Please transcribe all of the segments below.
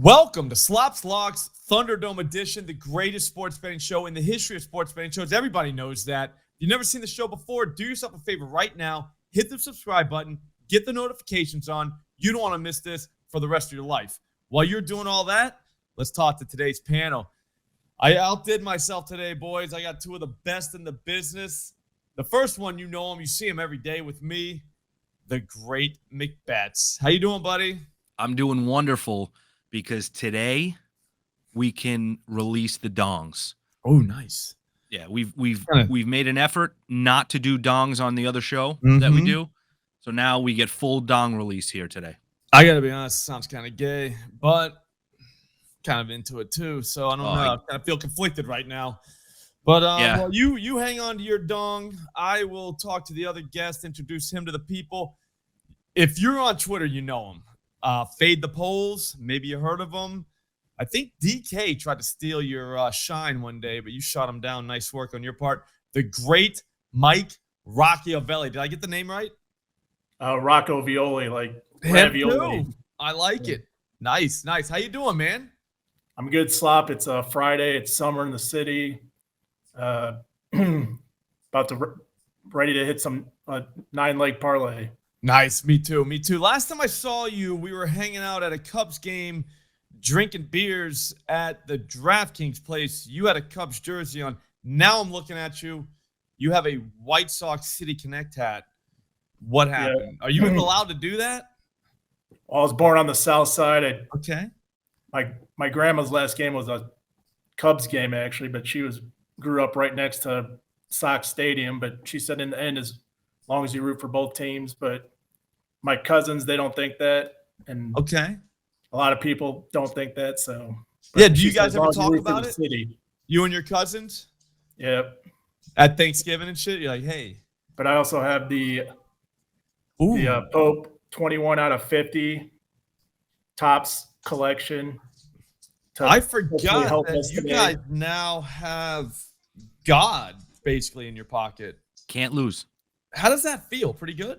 Welcome to Slop's Locks Thunderdome edition, the greatest sports betting show in the history of sports betting shows. Everybody knows that. If you've never seen the show before, do yourself a favor right now. Hit the subscribe button. Get the notifications on. You don't want to miss this for the rest of your life. While you're doing all that, let's talk to today's panel. I outdid myself today, boys. I got two of the best in the business. The first one, you know him. You see him every day with me, the great MCBets. How you doing, buddy? I'm doing wonderful. Because today we can release the dongs. Oh, nice. Yeah, we've made an effort not to do dongs on the other show that we do. So now we get full dong release here today. I gotta be honest, it sounds kind of gay, but kind of into it too. So I don't know. I kind of feel conflicted right now. But well, you hang on to your dong. I will talk to the other guest, introduce him to the people. If you're on Twitter, you know him. Fade the Polls. Maybe you heard of him. I think DK tried to steal your shine one day, but you shot him down. Nice work on your part. The great Mike Roccovioli. Did I get the name right? Roccovioli, like ravioli. I like it. Nice. How you doing, man? I'm good, Slop. It's a Friday. It's summer in the city. About to ready to hit some 9-leg parlay. Nice. Me too. Last time I saw you, we were hanging out at a Cubs game, drinking beers at the DraftKings place. You had a Cubs jersey on. Now I'm looking at you. You have a White Sox City Connect hat. What happened? Yeah. Are you even allowed to do that? Well, I was born on the South Side. Okay. My grandma's last game was a Cubs game, actually, but she grew up right next to Sox Stadium. But she said in the end, as long as you root for both teams. But my cousins, they don't think that. And okay. A lot of people don't think that. So yeah, do you guys ever talk about it? City. You and your cousins? Yep. At Thanksgiving and shit? You're like, hey. But I also have the Pope 21 out of 50 Topps collection. I forgot that you guys now have God basically in your pocket. Can't lose. How does that feel? Pretty good?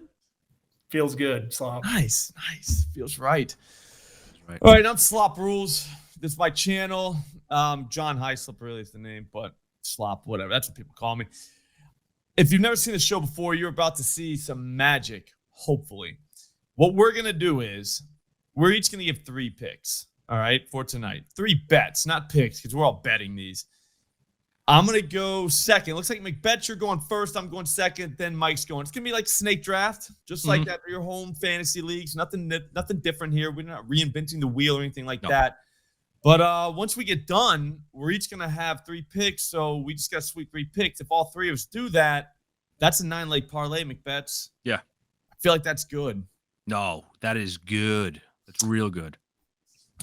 Feels good, Slop. Nice. Feels right. All right, I'm Slop Rules. This is my channel. John Hyslop really is the name, but Slop, whatever. That's what people call me. If you've never seen the show before, you're about to see some magic, hopefully. What we're going to do is we're each going to give 3 picks, all right, for tonight. 3 bets, not picks, because we're all betting these. I'm going to go second. Looks like MCBets, you're going first. I'm going second. Then Mike's going. It's going to be like snake draft, just like that for your home fantasy leagues. Nothing different here. We're not reinventing the wheel or anything like that. But once we get done, we're each going to have 3 picks. So we just got to sweep 3 picks. If all 3 of us do that, that's a 9-leg parlay, MCBets. Yeah. I feel like that's good. No, that is good. That's real good.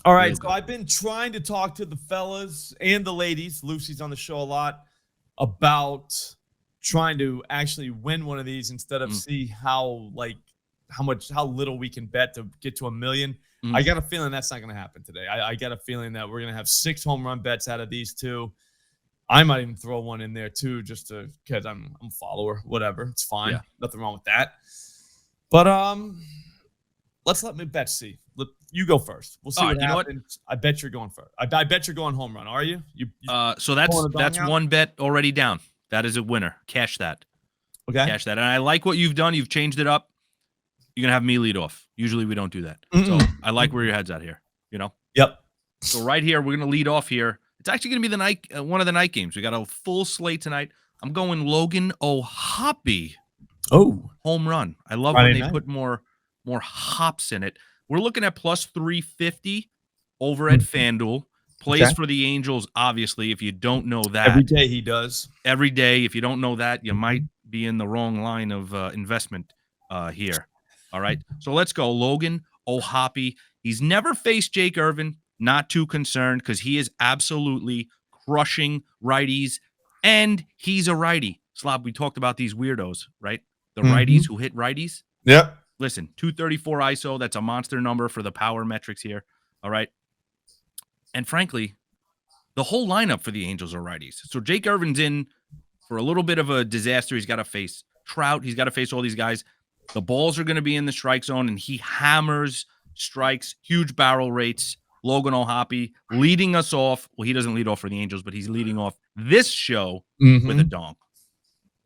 All right, so I've been trying to talk to the fellas and the ladies, Lucy's on the show a lot, about trying to actually win one of these instead of see how little we can bet to get to $1 million. I got a feeling that's not going to happen today. I got a feeling that we're going to have 6 home run bets out of these 2. I might even throw one in there too, just because I'm a follower. Whatever, it's fine. Yeah. Nothing wrong with that. But let's let MCBets see. You go first. We'll see what happens. I bet you're going first. I bet you're going home run. Are you? So that's one bet already down. That is a winner. Cash that. Okay. Cash that. And I like what you've done. You've changed it up. You're gonna have me lead off. Usually we don't do that. So I like where your head's at here. You know. Yep. So right here we're gonna lead off here. It's actually gonna be the night one of the night games. We got a full slate tonight. I'm going Logan O'Hoppe. Oh, home run. I love when they put more hops in it. We're looking at plus 350 over at FanDuel. Plays for the Angels, obviously, if you don't know that. Every day he does. Every day. If you don't know that, you might be in the wrong line of investment here. All right. So let's go. Logan O'Hoppe. He's never faced Jake Irvin. Not too concerned because he is absolutely crushing righties. And he's a righty. Slop, we talked about these weirdos, right? The righties who hit righties. Yep. Listen, 234 ISO, that's a monster number for the power metrics here. All right. And frankly, the whole lineup for the Angels are righties. So Jake Irvin's in for a little bit of a disaster. He's got to face Trout. He's got to face all these guys. The balls are going to be in the strike zone, and he hammers strikes, huge barrel rates. Logan O'Hoppe leading us off. Well, he doesn't lead off for the Angels, but he's leading off this show with a donk.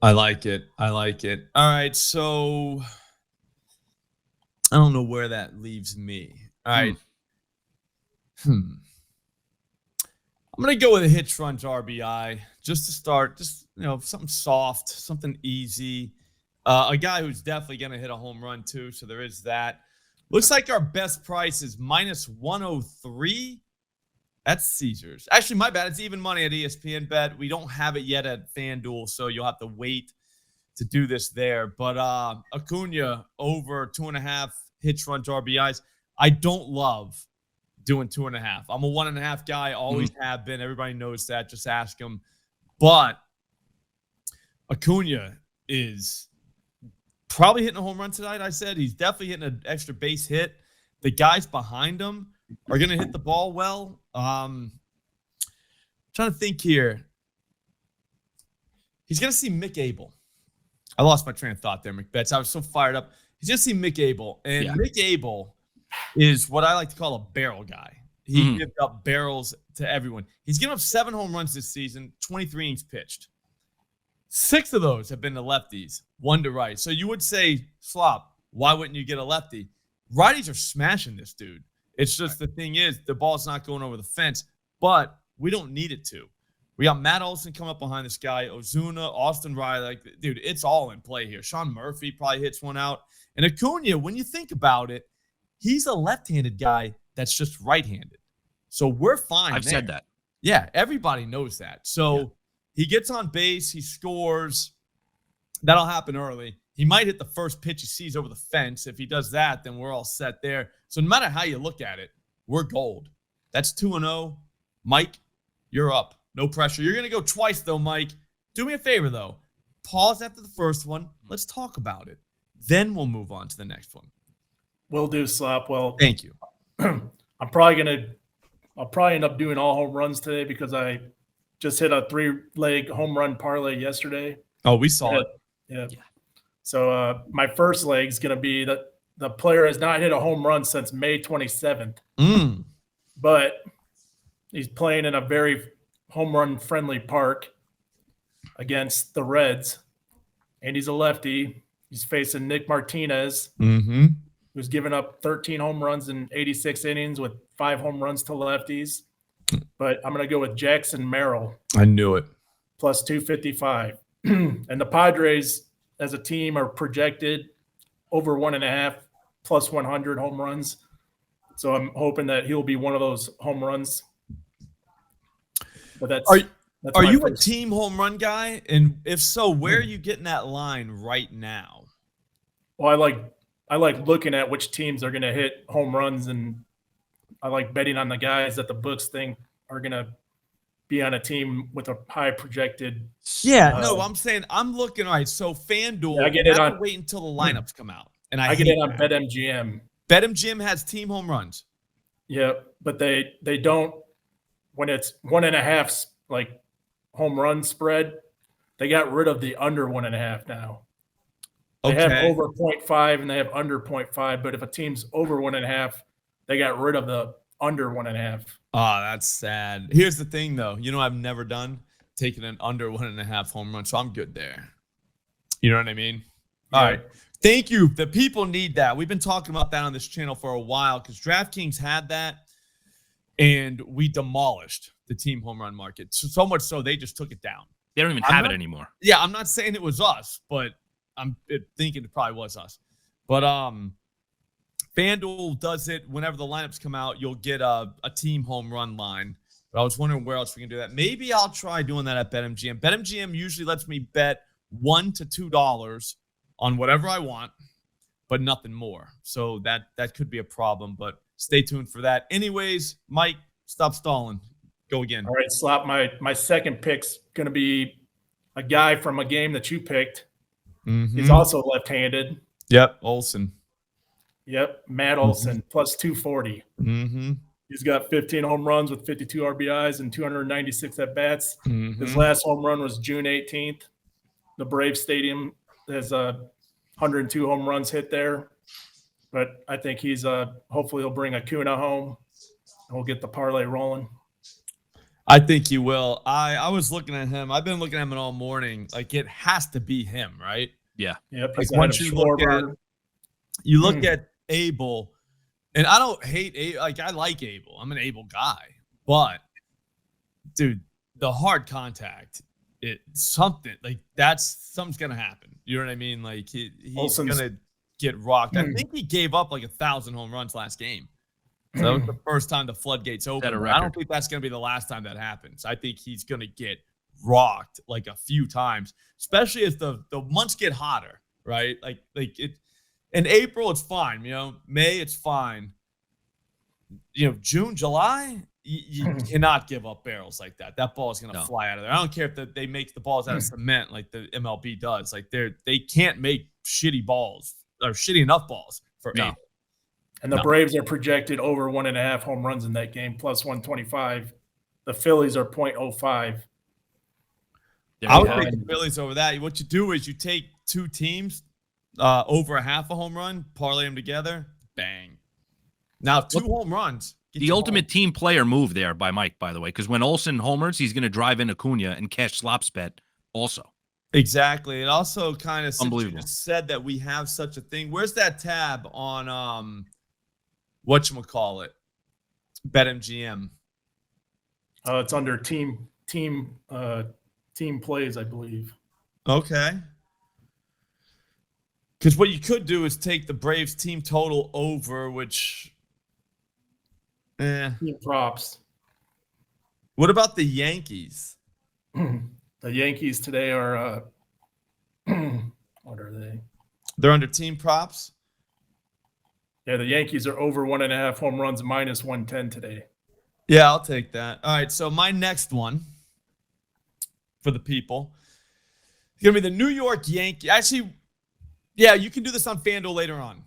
I like it. I like it. All right, so I don't know where that leaves me. All right. I'm going to go with a hitch run to RBI just to start. Just, something soft, something easy. A guy who's definitely going to hit a home run too, so there is that. Looks like our best price is -103. That's Caesars. Actually, my bad. It's even money at ESPN Bet. We don't have it yet at FanDuel, so you'll have to wait to do this there. But Acuna over 2.5 hitch run to RBIs. I don't love doing 2.5. I'm a 1.5 guy. Always have been. Everybody knows that. Just ask him. But Acuna is probably hitting a home run tonight. I said he's definitely hitting an extra base hit. The guys behind him are going to hit the ball well. Trying to think here. He's going to see Mick Abel. I lost my train of thought there, McBets. I was so fired up. He's going to see Mick Abel. And Mick Abel is what I like to call a barrel guy. He gives up barrels to everyone. He's given up 7 home runs this season, 23 innings pitched. 6 of those have been to lefties, 1 to right. So you would say, Slop, why wouldn't you get a lefty? Righties are smashing this dude. It's just the thing is the ball's not going over the fence, but we don't need it to. We got Matt Olson coming up behind this guy, Ozuna, Austin Riley. Dude, it's all in play here. Sean Murphy probably hits one out. And Acuna, when you think about it, he's a left-handed guy that's just right-handed. So we're fine. I've said that. Yeah, everybody knows that. So he gets on base, he scores. That'll happen early. He might hit the first pitch he sees over the fence. If he does that, then we're all set there. So no matter how you look at it, we're gold. That's 2-0. Mike, you're up. No pressure. You're going to go twice, though, Mike. Do me a favor, though. Pause after the first one. Let's talk about it. Then we'll move on to the next one. Will do, Slop. Well, thank you. I'll probably end up doing all home runs today because I just hit a 3-leg home run parlay yesterday. Oh, we saw it. Yeah. So my first leg is going to be that the player has not hit a home run since May 27th. But he's playing in a very home run friendly park against the Reds, and he's a lefty. He's facing Nick Martinez, who's given up 13 home runs in 86 innings with 5 home runs to lefties. But I'm going to go with Jackson Merrill. I knew it. Plus 255. And the Padres as a team are projected over 1.5 plus 100 home runs. So I'm hoping that he'll be one of those home runs. But that's are you a team home run guy? And if so, where are you getting that line right now? Well, I like looking at which teams are going to hit home runs, and I like betting on the guys that the books think are going to be on a team with a high projected. Yeah, no, I'm saying I'm looking. All right, so FanDuel, I get it on. Wait until the lineups come out, and I get it on BetMGM. BetMGM has team home runs. Yeah, but they don't when it's 1.5 like home run spread. They got rid of the under 1.5 now. They have over 0.5 and they have under 0.5, but if a team's over 1.5, they got rid of the under 1.5. Oh, that's sad. Here's the thing, though. You know what I've never done? Taking an under 1.5 home run, so I'm good there. You know what I mean? All right. Thank you. The people need that. We've been talking about that on this channel for a while because DraftKings had that, and we demolished the team home run market. So much so they just took it down. They don't even have it anymore. Yeah, I'm not saying it was us, but I'm thinking it probably was us. But FanDuel does it whenever the lineups come out. You'll get a team home run line. But I was wondering where else we can do that. Maybe I'll try doing that at BetMGM. BetMGM usually lets me bet $1 to $2 on whatever I want, but nothing more. So that could be a problem, but stay tuned for that. Anyways, Mike, stop stalling. Go again. All right, Slop. My second pick's going to be a guy from a game that you picked. He's also left-handed. Yep, Olson. Yep, Matt Olson, plus 240. He's got 15 home runs with 52 RBIs and 296 at-bats. His last home run was June 18th. The Braves Stadium has 102 home runs hit there. But I think he's hopefully he'll bring Acuna home. We'll get the parlay rolling. I think he will. I was looking at him. I've been looking at him all morning. Like, it has to be him, right? Yeah. Yep. Like, He's ahead once of you look Schwarber. at Abel, and I don't hate Abel. Like, I like Abel. I'm an Abel guy. But, dude, the hard contact, something's going to happen. You know what I mean? Like, he's going to get rocked. I think he gave up like 1,000 home runs last game. So that was the first time the floodgates opened. I don't think that's going to be the last time that happens. I think he's going to get rocked like a few times, especially as the months get hotter, right? Like it. In April, it's fine. May, it's fine. June, July, you cannot give up barrels like that. That ball is going to fly out of there. I don't care if they make the balls out of cement like the MLB does. Like they can't make shitty balls or shitty enough balls for April. And the Braves are projected over 1.5 home runs in that game, plus 125. The Phillies are 0.05. I would take the Phillies over that. What you do is you take two teams over 0.5 a home run, parlay them together, bang. Now, 2 home runs. The ultimate team player move there by Mike, by the way, because when Olsen homers, he's going to drive in Acuna and cash Slop's bet also. Exactly. It also kind of said that we have such a thing. Where's that tab on whatchamacallit? BetMGM. It's under team plays, I believe. Okay. Because what you could do is take the Braves team total over, which team props. What about the Yankees? The Yankees today are what are they? They're under team props. Yeah, the Yankees are over 1.5 home runs, minus 110 today. Yeah, I'll take that. All right, so my next one for the people is going to be the New York Yankees. Actually, yeah, you can do this on FanDuel later on.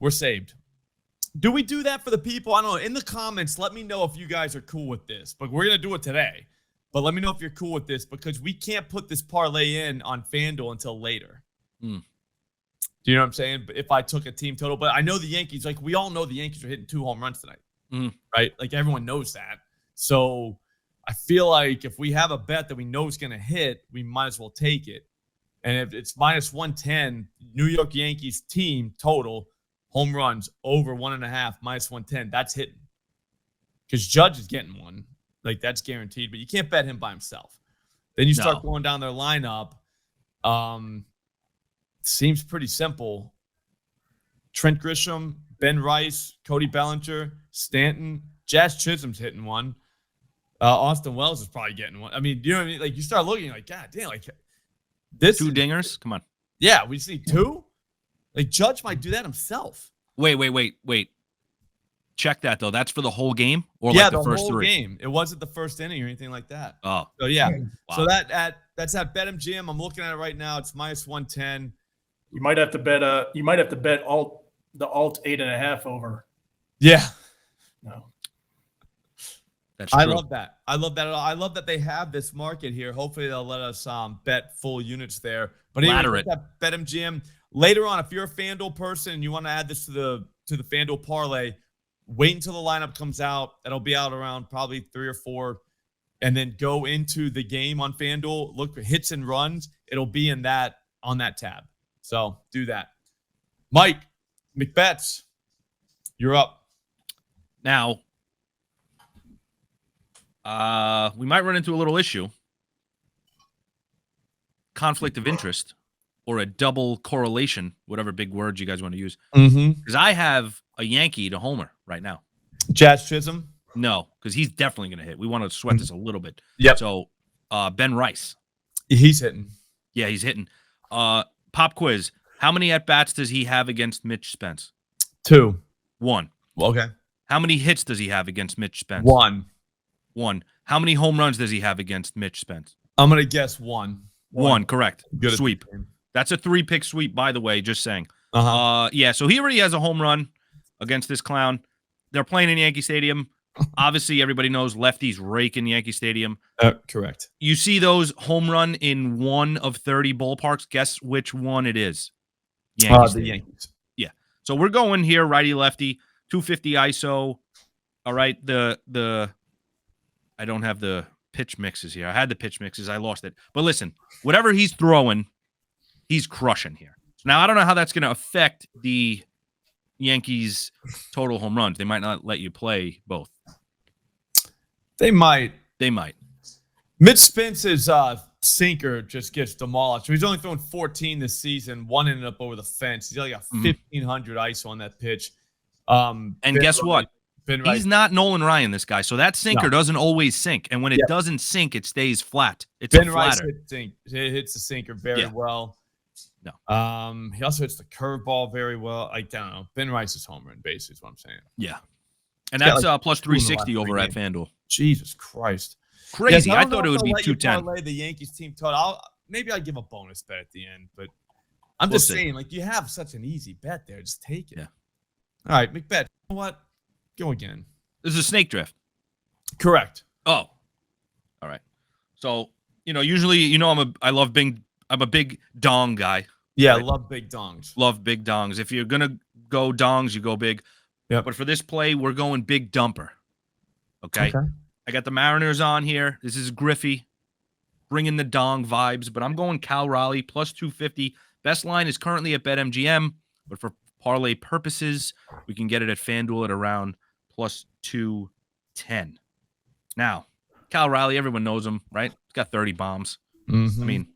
We're saved. Do we do that for the people? I don't know. In the comments, let me know if you guys are cool with this. But we're going to do it today. But let me know if you're cool with this because we can't put this parlay in on FanDuel until later. Do you know what I'm saying? If I took a team total. But I know the Yankees, like we all know the Yankees are hitting 2 home runs tonight. Right? Like everyone knows that. So I feel like if we have a bet that we know is going to hit, we might as well take it. And if it's minus 110, New York Yankees team total home runs over 1.5, minus 110, that's hitting. Because Judge is getting one. Like that's guaranteed, but you can't bet him by himself. Then you start going down their lineup. Seems pretty simple. Trent Grisham, Ben Rice, Cody Bellinger, Stanton, Jazz Chisholm's hitting one. Austin Wells is probably getting one. I mean, you know what I mean? Like you start looking like, God damn, like this 2 dingers. Come on. Yeah, we see 2. Like Judge might do that himself. Wait. Check that though. That's for the whole game, or like the first whole 3 game. It wasn't the first inning or anything like that. Oh, so yeah. Wow. So that's at BetMGM. I'm looking at it right now. It's minus 110. You might have to bet. You might have to bet the alt 8.5 over. Yeah. No. That's true. I love that. I love that they have this market here. Hopefully they'll let us bet full units there. But anyway, BetMGM. Later on, if you're a FanDuel person and you want to add this to the FanDuel parlay, wait until the lineup comes out. It'll be out around probably 3 or 4, and then go into the game on FanDuel. Look for hits and runs. It'll be on that tab. So do that. Mike, McBets, you're up. Now, we might run into a little issue. Conflict of interest or a double correlation, whatever big words you guys want to use. Because I have a Yankee to homer right now. Jazz Chisholm? No, because he's definitely going to hit. We want to sweat this a little bit. Yep. So Ben Rice. He's hitting. Yeah, he's hitting. Pop quiz. How many at-bats does he have against Mitch Spence? 2. 1. Okay. How many hits does he have against Mitch Spence? 1. 1. How many home runs does he have against Mitch Spence? I'm going to guess 1. 1, correct. Good sweep. That's a 3-pick sweep, by the way, just saying. Uh-huh. Yeah, so he already has a home run against this clown. They're playing in Yankee Stadium. Obviously, everybody knows lefties rake in Yankee Stadium. Correct. You see those home run in 1 of 30 ballparks. Guess which one it is? The Yankees. Yeah. So we're going here, righty-lefty, 250 ISO. All right. I don't have the pitch mixes here. I had the pitch mixes. I lost it. But listen, whatever he's throwing, he's crushing here. Now, I don't know how that's going to affect the Yankees' total home runs. They might not let you play both. They might. Mitch Spence's sinker just gets demolished. He's only thrown 14 this season. One ended up over the fence. He's only got 1,500 ISO on that pitch. And guess what? He's not Nolan Ryan, this guy. So that sinker doesn't always sink. And when it doesn't sink, it stays flat. It's a flatter. It hits the sinker very well. No. He also hits the curveball very well. I don't know. Ben Rice's home run base is what I'm saying. Yeah. And that's plus 360 over at FanDuel. Jesus Christ. Crazy. I thought it would be 210. The Yankees team total. Maybe I'll give a bonus bet at the end, but I'm just saying, like, you have such an easy bet there. Just take it. Yeah. All right, McBeth. You know what? Go again. This is a snake draft. Correct. Oh. All right. So, usually, I'm a big dong guy. Yeah, right? I love big dongs. Love big dongs. If you're going to go dongs, you go big. Yeah. But for this play, we're going big dumper. Okay? I got the Mariners on here. This is Griffey bringing the dong vibes, but I'm going Cal Raleigh plus 250. Best line is currently at BetMGM, but for parlay purposes, we can get it at FanDuel at around plus 210. Now, Cal Raleigh, everyone knows him, right? He's got 30 bombs. Mm-hmm. I mean,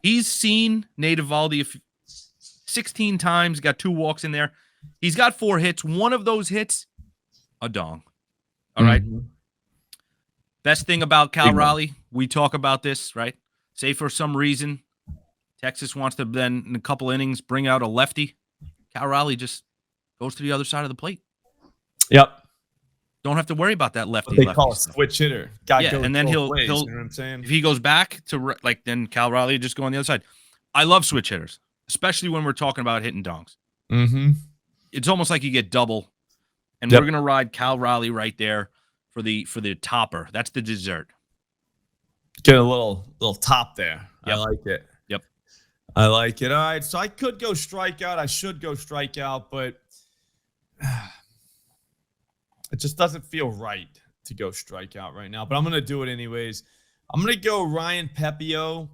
he's seen Nate Eovaldi 16 times, got 2 walks in there. He's got 4 hits. One of those hits, a dong. All right. Best thing about Cal Raleigh, we talk about this, right? Say for some reason, Texas wants to then, in a couple innings, bring out a lefty. Cal Raleigh just goes to the other side of the plate. Yep. Don't have to worry about that lefty. They call a switch hitter. And then he'll you know what I'm saying? If he goes back to then Cal Raleigh just go on the other side. I love switch hitters, especially when we're talking about hitting dongs. Mm-hmm. It's almost like you get double, and we're gonna ride Cal Raleigh right there for the topper. That's the dessert. Get a little top there. Yep. I like it. Yep. I like it. All right. So I could go strikeout. I should go strikeout, but it just doesn't feel right to go strikeout right now. But I'm going to do it anyways. I'm going to go Ryan Pepio.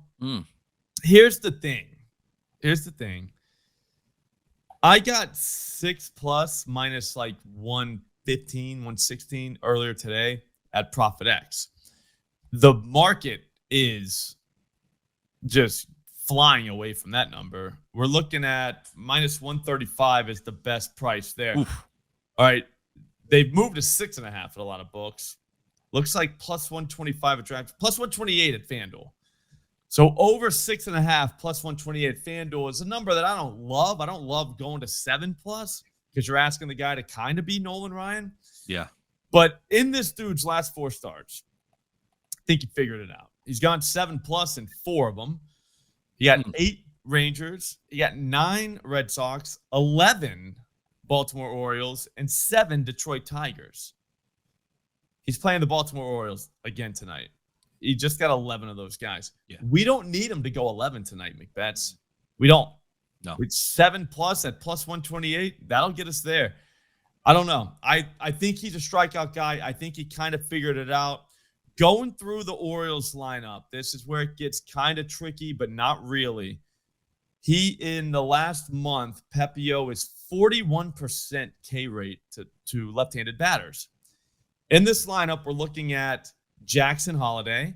Here's the thing. I got 6+ minus like 115, 116 earlier today at ProfitX. The market is just flying away from that number. We're looking at minus 135 is the best price there. Oof. All right. They've moved to 6.5 at a lot of books. Looks like plus 125 at DraftKings, plus 128 at FanDuel. So over 6.5 plus 128 at FanDuel is a number that I don't love. I don't love going to 7+ because you're asking the guy to kind of be Nolan Ryan. Yeah. But in this dude's last 4 starts, I think he figured it out. He's gone 7+ in 4 of them. He got 8 Rangers. He got 9 Red Sox, 11 Baltimore Orioles, and 7 Detroit Tigers. He's playing the Baltimore Orioles again tonight. He just got 11 of those guys. Yeah. We don't need him to go 11 tonight, McBets. We don't. No. It's 7+ at plus 128. That'll get us there. I don't know. I think he's a strikeout guy. I think he kind of figured it out. Going through the Orioles lineup, this is where it gets kind of tricky, but not really. He, in the last month, Pepio is 41% K rate to left-handed batters. In this lineup, we're looking at Jackson Holiday.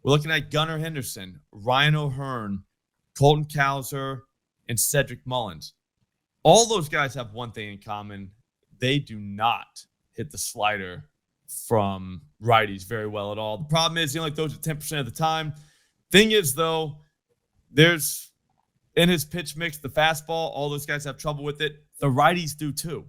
We're looking at Gunnar Henderson, Ryan O'Hearn, Colton Cowser, and Cedric Mullins. All those guys have one thing in common. They do not hit the slider from righties very well at all. The problem is he only throws it 10% of the time. Thing is, though, there's in his pitch mix, the fastball, all those guys have trouble with it. The righties do too.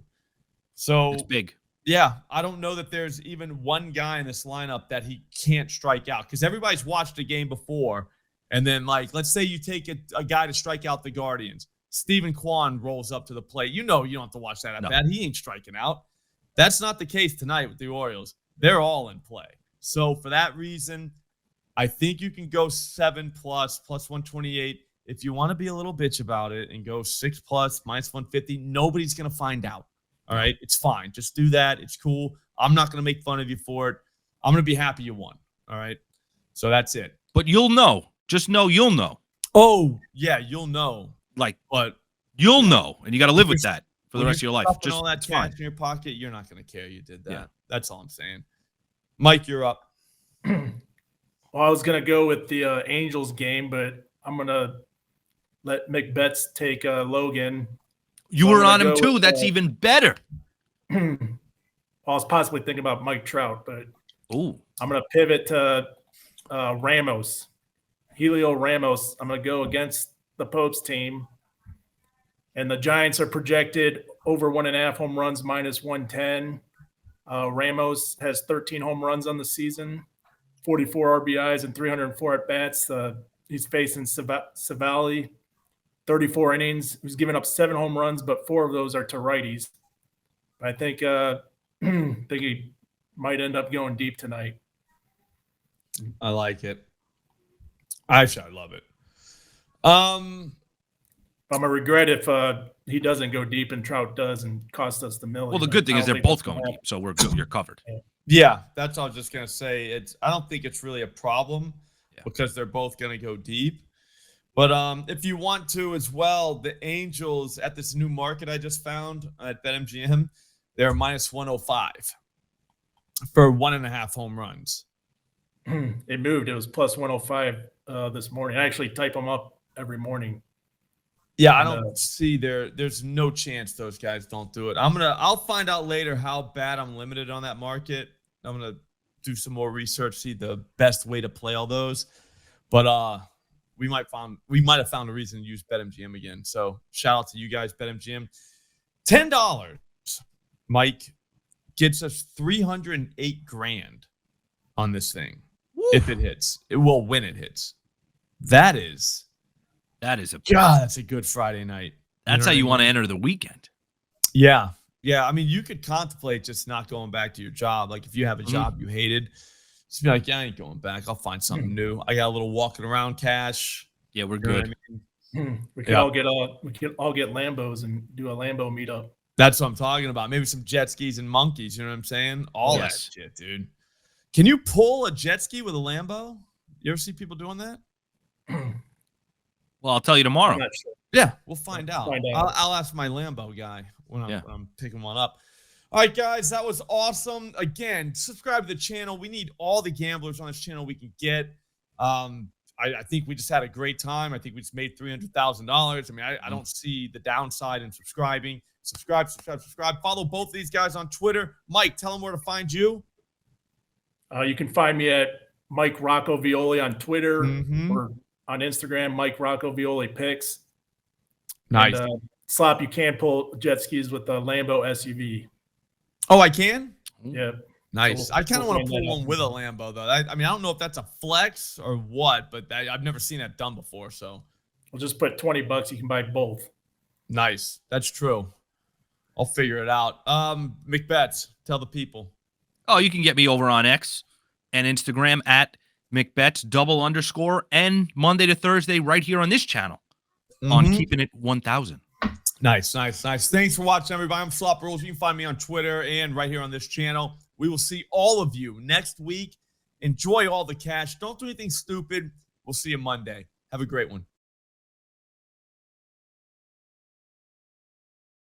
So it's big. Yeah, I don't know that there's even one guy in this lineup that he can't strike out because everybody's watched a game before. And then, like, let's say you take a guy to strike out the Guardians. Stephen Kwan rolls up to the plate. You know you don't have to watch that at bat. He ain't striking out. That's not the case tonight with the Orioles. They're all in play. So for that reason, I think you can go 7+ plus 128. If you want to be a little bitch about it and go 6+ minus 150, nobody's going to find out. All right. It's fine. Just do that. It's cool. I'm not going to make fun of you for it. I'm going to be happy you won. All right. So that's it. But you'll know. Just know you'll know. Oh, yeah. You'll know. But you'll know. And you got to live with that for the rest of your life. Just all that cash in your pocket, you're not going to care you did that. Yeah. That's all I'm saying. Mike, you're up. Well, I was going to go with the Angels game, but I'm going to let McBets take Logan. You were on him too. That's even better. I was possibly thinking about Mike Trout, but I'm going to pivot to Ramos. Helio Ramos. I'm going to go against the Popes team. And the Giants are projected over 1.5 home runs, minus 110. Ramos has 13 home runs on the season, 44 RBIs, and 304 at-bats. He's facing Savali, 34 innings. He's given up 7 home runs, but 4 of those are to righties. I think he might end up going deep tonight. I like it. Actually, I love it. I'm going to regret if he doesn't go deep and Trout does and cost us the million. Well, the good thing is they're both going deep, so we're good. You're covered. Yeah, that's all I was just going to say. I don't think it's really a problem because they're both going to go deep. But if you want to as well, the Angels at this new market I just found at BetMGM, they're minus 105 for 1.5 home runs. It moved. It was plus 105 this morning. I actually type them up every morning. Yeah, I don't see there's no chance those guys don't do it. I'll find out later how bad I'm limited on that market. I'm gonna do some more research, see the best way to play all those. But we might have found a reason to use BetMGM again. So shout out to you guys, BetMGM. $10, Mike, gets us $308,000 on this thing. Woo. If it hits. It will when it hits. That is that's a good Friday night. That's how you want to enter the weekend. Yeah. Yeah. I mean, you could contemplate just not going back to your job. Like if you have a job you hated, just be like, yeah, I ain't going back. I'll find something new. I got a little walking around cash. Yeah, we're good. We can all get Lambos and do a Lambo meetup. That's what I'm talking about. Maybe some jet skis and monkeys. You know what I'm saying? All that shit, dude. Can you pull a jet ski with a Lambo? You ever see people doing that? Well, I'll tell you tomorrow. Sure. Yeah, we'll find out. I'll ask my Lambo guy when I'm picking one up. All right, guys, that was awesome. Again, subscribe to the channel. We need all the gamblers on this channel we can get. I think we just had a great time. I think we just made $300,000. I mean, I don't see the downside in subscribing. Subscribe. Follow both of these guys on Twitter. Mike, tell them where to find you. You can find me at Mike Roccovioli on Twitter or on Instagram, Mike Roccovioli Picks. Nice. And, Slop, you can pull jet skis with the Lambo SUV. Oh, I can? Yeah. Nice. So I kind of want to pull one with a Lambo, though. I mean, I don't know if that's a flex or what, but I've never seen that done before. So we'll just put $20. You can buy both. Nice. That's true. I'll figure it out. McBets, tell the people. Oh, you can get me over on X and Instagram at McBets _, and Monday to Thursday right here on this channel on Keeping It 1000. Nice. Thanks for watching, everybody. I'm Slop Rules. You can find me on Twitter and right here on this channel. We will see all of you next week. Enjoy all the cash. Don't do anything stupid. We'll see you Monday. Have a great one.